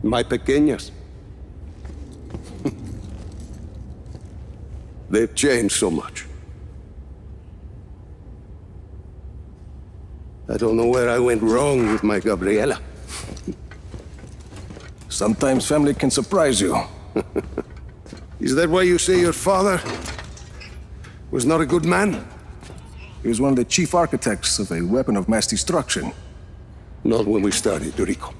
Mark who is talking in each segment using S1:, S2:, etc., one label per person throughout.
S1: My pequeñas. They've changed so much. I don't know where I went wrong with my Gabriela.
S2: Sometimes family can surprise you.
S1: Is that why you say your father was not a good man?
S2: He was one of the chief architects of a weapon of mass destruction.
S1: Not when we started, Rico.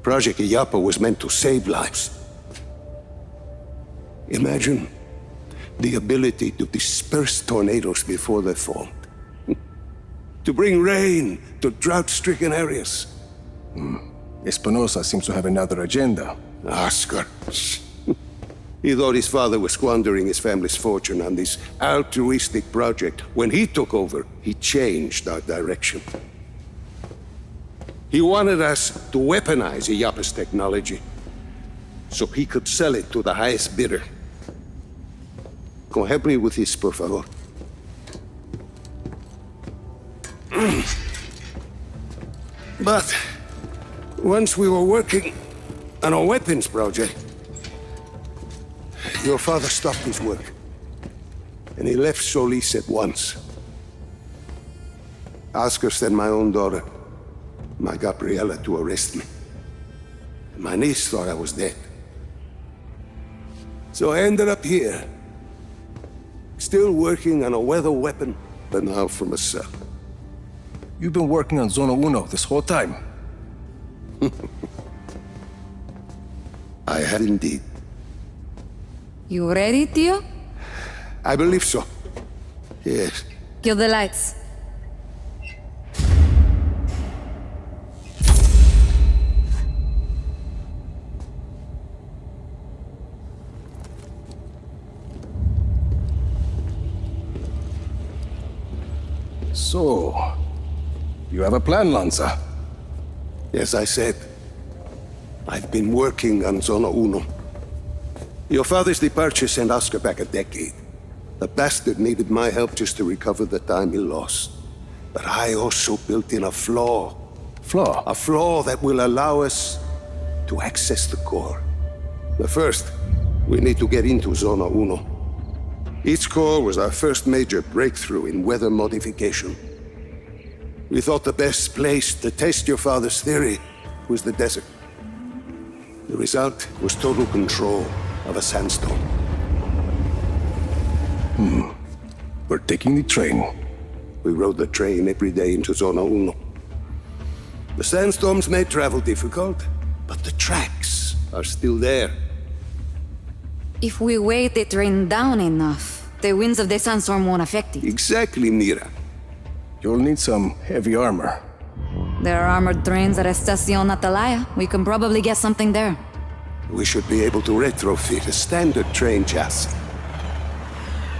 S1: Project Illapa was meant to save lives. Imagine the ability to disperse tornadoes before they formed. To bring rain to drought-stricken areas.
S2: Espinosa seems to have another agenda.
S1: Oscar. He thought his father was squandering his family's fortune on this altruistic project. When he took over, he changed our direction. He wanted us to weaponize Illapa's technology so he could sell it to the highest bidder. Come help me with this, por favor. But once we were working on a weapons project, your father stopped his work, and he left Solis at once. Oscar sent my own daughter, my Gabriela, to arrest me. My niece thought I was dead. So I ended up here, still working on a weather weapon, but now from a cell.
S2: You've been working on Zona Uno this whole time.
S1: I had indeed.
S3: You ready, Tio?
S1: I believe so. Yes.
S3: Kill the lights.
S2: So, you have a plan, Lanza?
S1: Yes, I said. I've been working on Zona Uno. Your father's departure sent Oscar back a decade. The bastard needed my help just to recover the time he lost. But I also built in a flaw.
S2: Flaw?
S1: A flaw that will allow us to access the core. But first, we need to get into Zona Uno. Its core was our first major breakthrough in weather modification. We thought the best place to test your father's theory was the desert. The result was total control of a sandstorm.
S2: We're taking the train.
S1: We rode the train every day into Zona Uno. The sandstorms made travel difficult, but the tracks are still there.
S3: If we weigh the train down enough, the winds of the sandstorm won't affect it.
S1: Exactly, Mira.
S2: You'll need some heavy armor.
S3: There are armored trains at Estacion Atalaya. We can probably get something there.
S1: We should be able to retrofit a standard train chassis.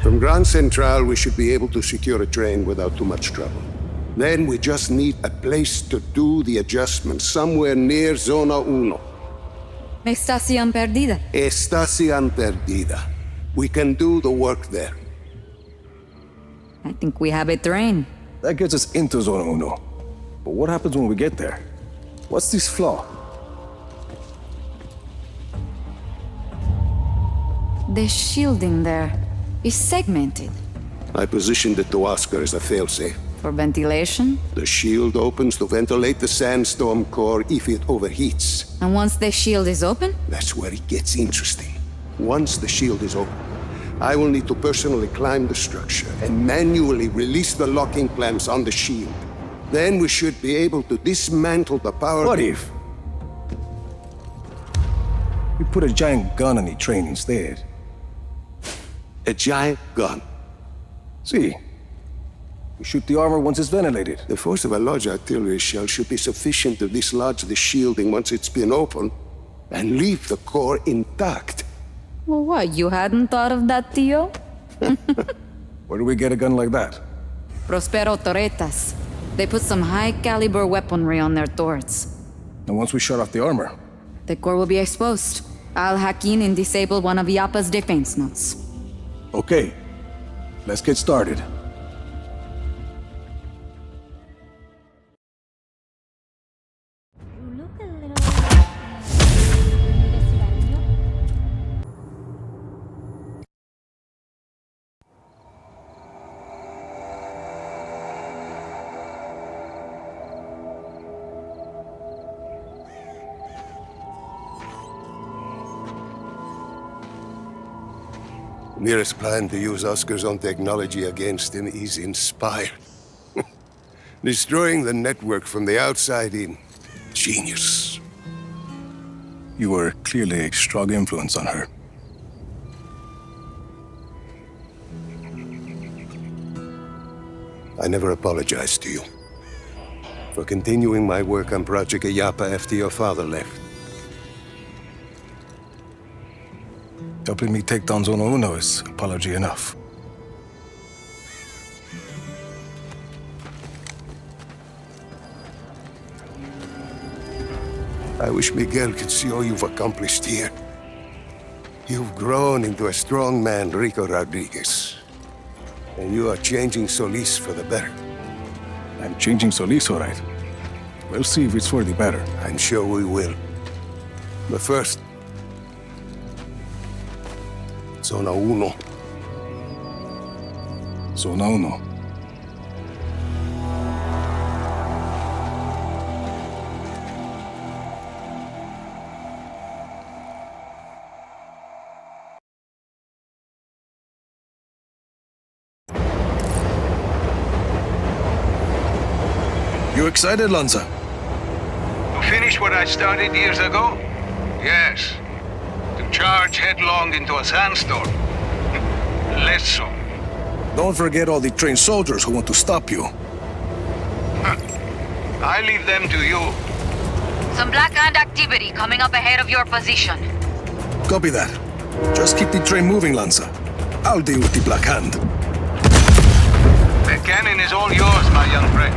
S1: From Grand Central, we should be able to secure a train without too much trouble. Then we just need a place to do the adjustments, somewhere near Zona Uno.
S3: Estacion Perdida.
S1: Estacion Perdida. We can do the work there.
S3: I think we have a train.
S2: That gets us into Zona Uno. But what happens when we get there? What's this flaw?
S3: The shielding there is segmented.
S1: I positioned it to Oscar as a failsafe.
S3: For ventilation?
S1: The shield opens to ventilate the sandstorm core if it overheats.
S3: And once the shield is open?
S1: That's where it gets interesting. Once the shield is open, I will need to personally climb the structure and manually release the locking clamps on the shield. Then we should be able to dismantle the power...
S2: What if we put a giant gun on the train instead?
S1: A giant gun.
S2: See, we shoot the armor once it's ventilated.
S1: The force of a large artillery shell should be sufficient to dislodge the shielding once it's been opened and leave the core intact.
S3: Well, what, you hadn't thought of that, Tio?
S2: Where do we get a gun like that?
S3: Prospero Torretas. They put some high-caliber weaponry on their turrets.
S2: And once we shut off the armor?
S3: The core will be exposed. I'll hack in and disable one of Illapa's defense nodes.
S2: Okay, let's get started.
S1: Mir's plan to use Oscar's own technology against him is inspired. Destroying the network from the outside in. Genius.
S2: You were clearly a strong influence on her.
S1: I never apologized to you for continuing my work on Project Ayapa after your father left.
S2: Helping me take down Zona Uno is apology enough.
S1: I wish Miguel could see all you've accomplished here. You've grown into a strong man, Rico Rodriguez. And you are changing Solis for the better.
S2: I'm changing Solis, all right. We'll see if it's for the better.
S1: I'm sure we will. But first, Zona Uno.
S2: Zona Uno.
S4: You excited, Lanza?
S5: To finish what I started years ago? Yes. To charge headlong into a sandstorm? Less so.
S4: Don't forget all the trained soldiers who want to stop you.
S5: I leave them to you.
S6: Some Black Hand activity coming up ahead of your position.
S4: Copy that. Just keep the train moving, Lanza. I'll deal with the Black Hand.
S5: The cannon is all yours, my young friend.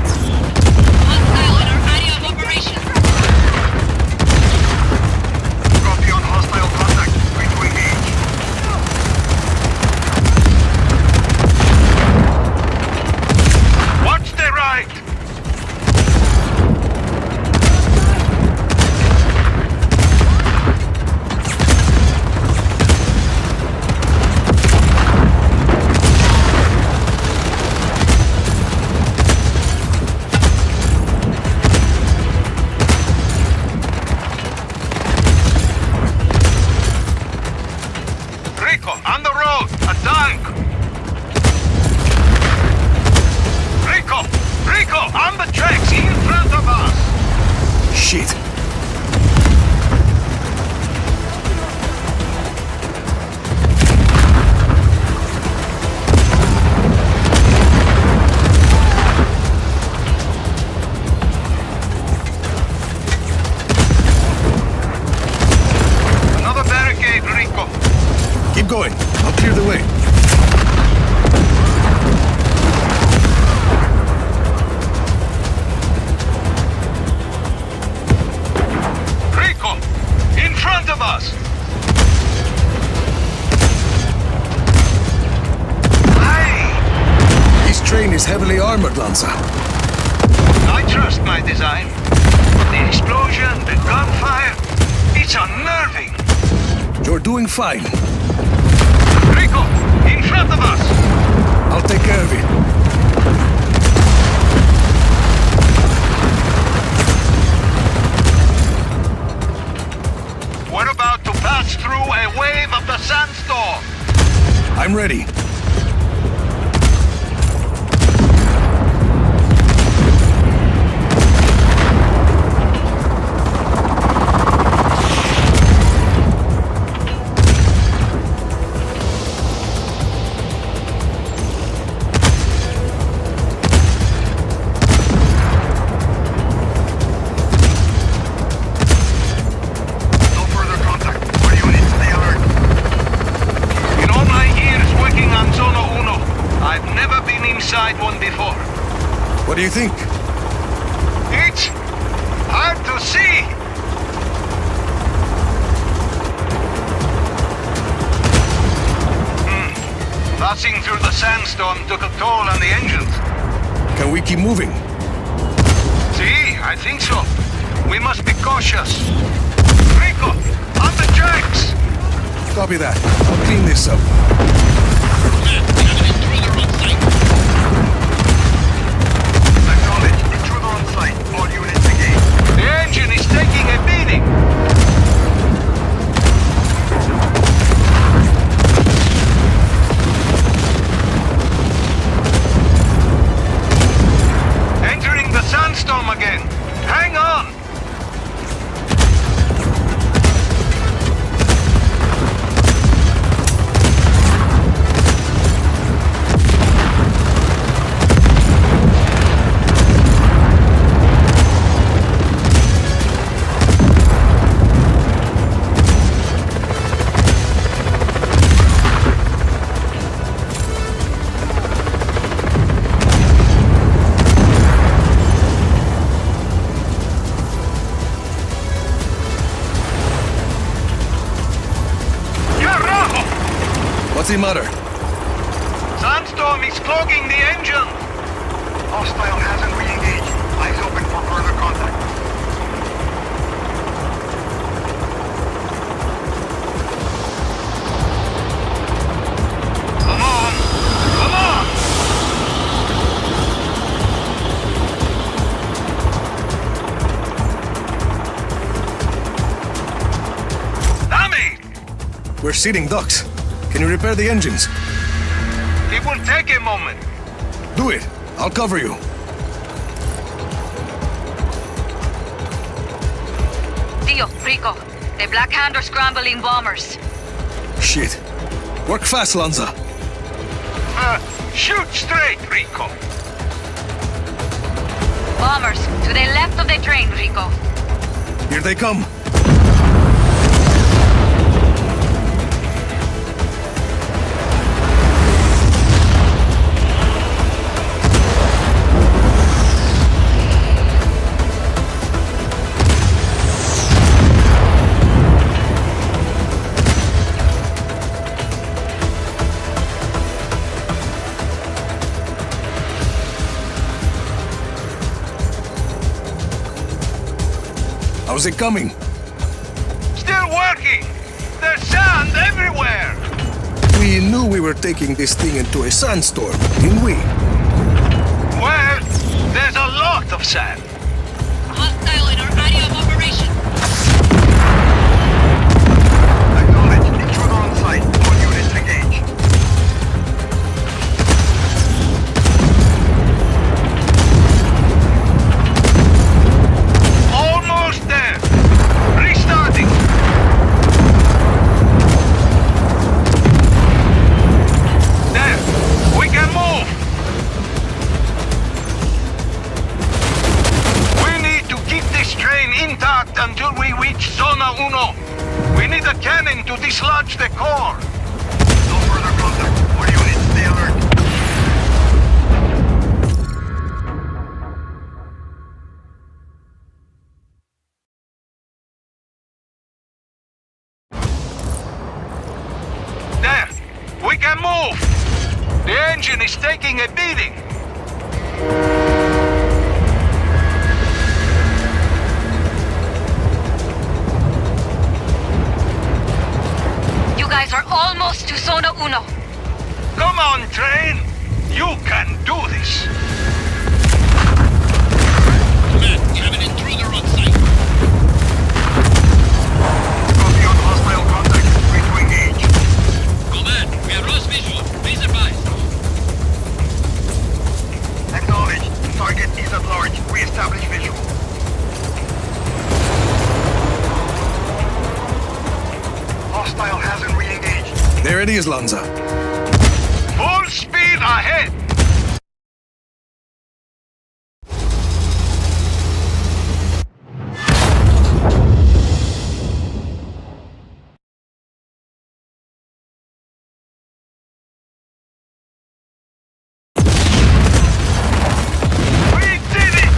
S6: Hostile in our area of operation.
S5: Copy on hostile contact. Free to engage. Watch the right! Rico, on the road! A tank! Rico! Rico! On the tracks in front of us!
S4: Shit.
S5: Another barricade, Rico!
S4: Keep going. I'll clear the way.
S5: Rico! In front of us! Hey!
S4: This train is heavily armored, Lanza.
S5: I trust my design. But the explosion, the gunfire, it's unnerving.
S4: You're doing fine.
S5: Rico! In front of us!
S4: I'll take care of it.
S5: We're about to pass through a wave of the sandstorm!
S4: I'm ready.
S5: No further contact. All units, stay alert. In all my years working on Zona Uno, I've never been inside one before.
S4: What do you think?
S5: It's hard to see. Passing through the sandstorm took a toll on the engines.
S4: Can we keep moving?
S5: See, I think so. We must be cautious. Rico, on the tracks!
S4: Copy that. I'll clean this up.
S5: Acknowledge. Intruder on site. All units engaged. The engine is taking a beating.
S4: the matter?
S5: Sandstorm is clogging the engine. Hostile hasn't re-engaged. Eyes open for further contact. Come on! Come on! Damn it!
S4: We're seeding ducks. Can you repair the engines?
S5: It will take a moment.
S4: Do it. I'll cover you.
S6: Dio, Rico. The Black Hand are scrambling bombers.
S4: Shit. Work fast, Lanza.
S5: Shoot straight, Rico.
S6: Bombers, to the left of the train, Rico.
S4: Here they come. How's it coming?
S5: Still working. There's sand everywhere.
S4: We knew we were taking this thing into a sandstorm, didn't we?
S5: Well, there's a lot of sand.
S6: Hostile in our area of operation.
S5: Acknowledge. Intruder on site. All units engage. Almost there. Restarting. There. We can move. We need to keep this train intact until we reach Zona Uno. We need a cannon to dislodge the core. No further contact. All units, stay alert. There! We can move! The engine is taking a beating.
S6: You guys are almost to Zona Uno.
S5: Come on, train! You can do this!
S7: Man, we have an intruder on site.
S5: Copy on hostile contact. Free to engage.
S7: Command, we have lost visual. Please advise.
S5: Acknowledge. Target is at large. Re-establish visual. Hostile hasn't re-engaged.
S4: There it is, Lanza.
S5: Full speed ahead! We did it!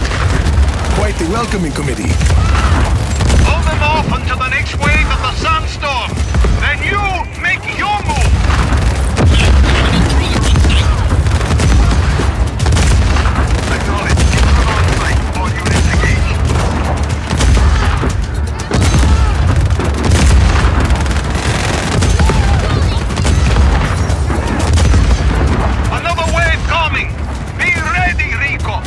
S4: Quite the welcoming committee.
S5: Hold them off until the next wave of the sandstorm. Then you make your move. Acknowledge. Intruder on site. All units engage. Another wave coming. Be ready, Rico.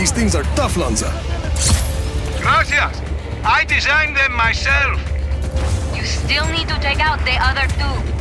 S4: These things are tough, Lanza.
S5: Gracias. I designed them myself.
S6: You still need to take out the other two.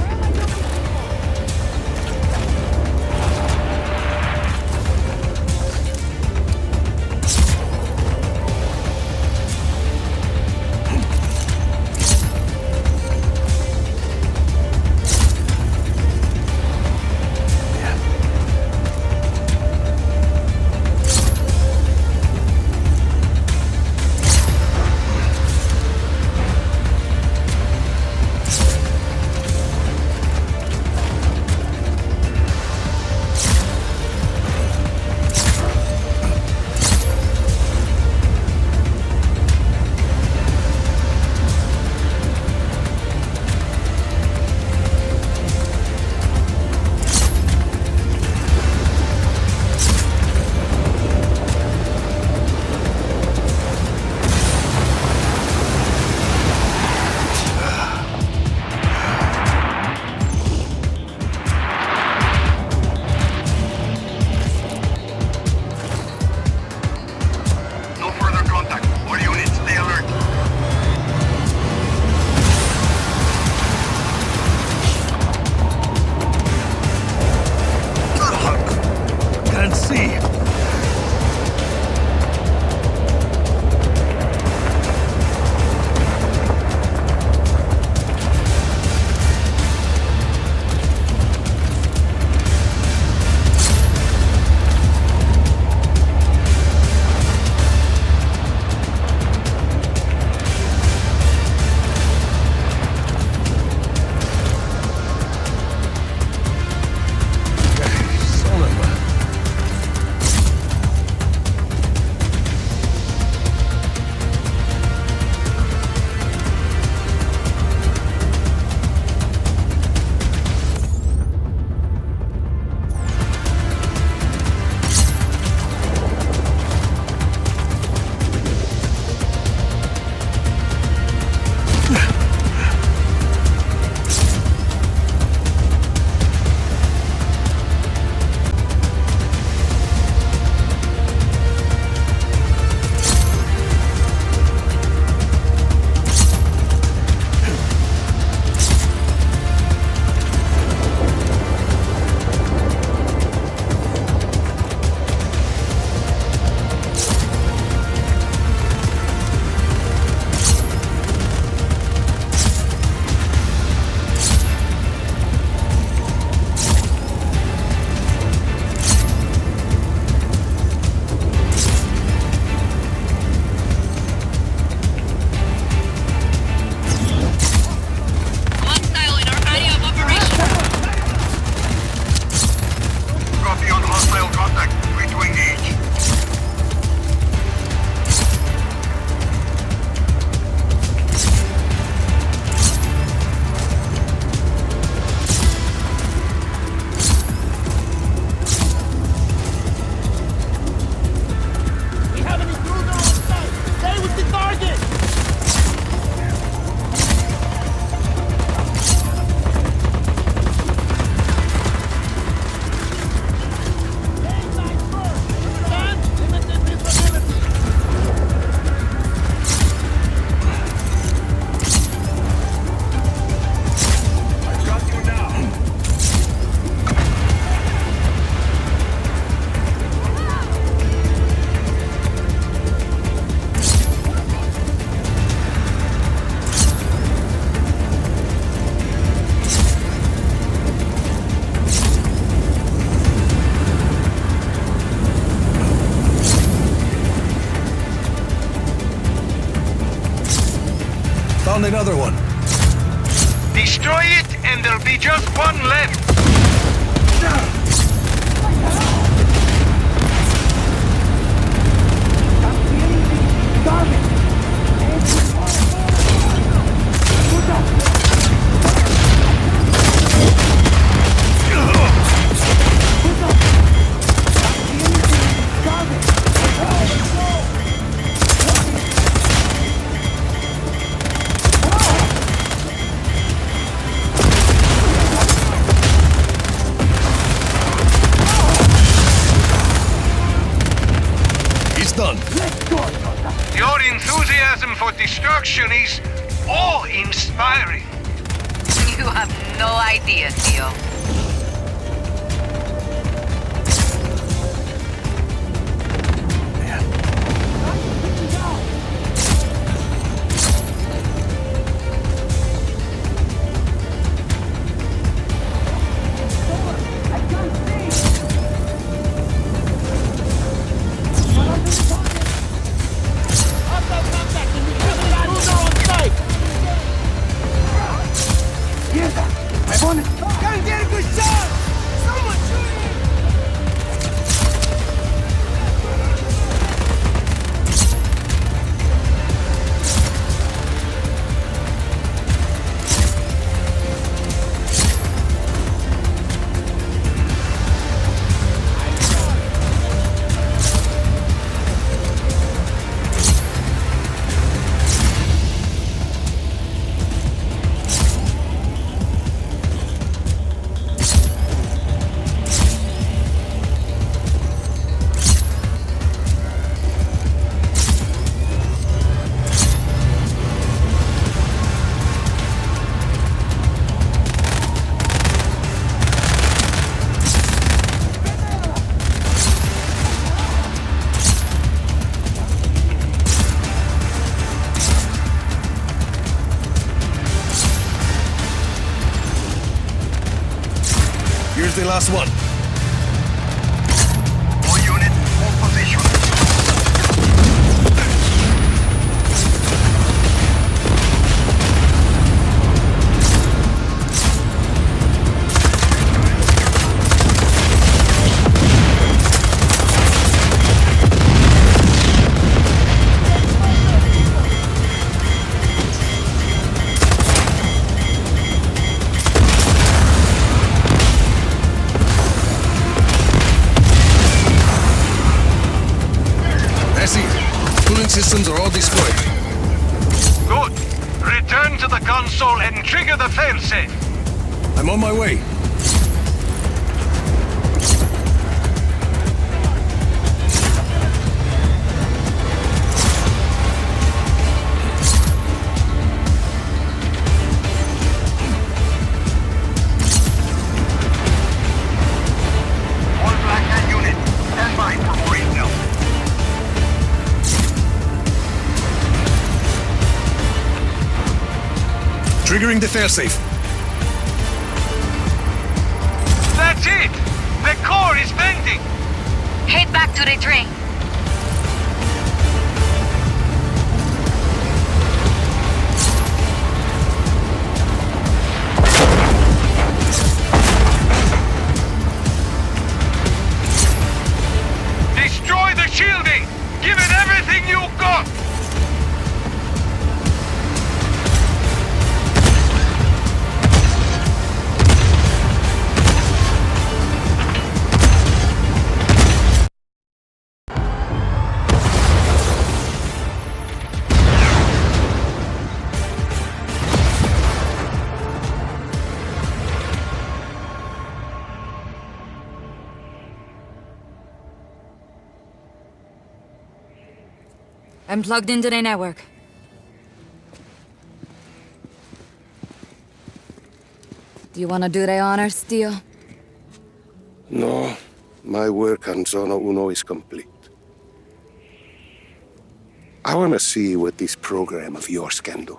S4: Found another one.
S5: Destroy it, and there'll be just one left. destruction is awe-inspiring.
S6: You have no idea, Theo.
S4: Here's the last one.
S5: All unit, hold position.
S4: Cooling systems are all destroyed.
S5: Good. Return to the console and trigger the failsafe.
S4: I'm on my way.
S5: All Black Hand unit, stand by for more intel.
S4: Triggering the failsafe.
S5: That's it! The core is bending!
S6: Head back to the train.
S5: Destroy the shielding! Give it everything you got!
S3: I'm plugged into the network. Do you want to do the honors, Theo?
S1: No, my work on Zona Uno is complete. I want to see what this program of yours can do.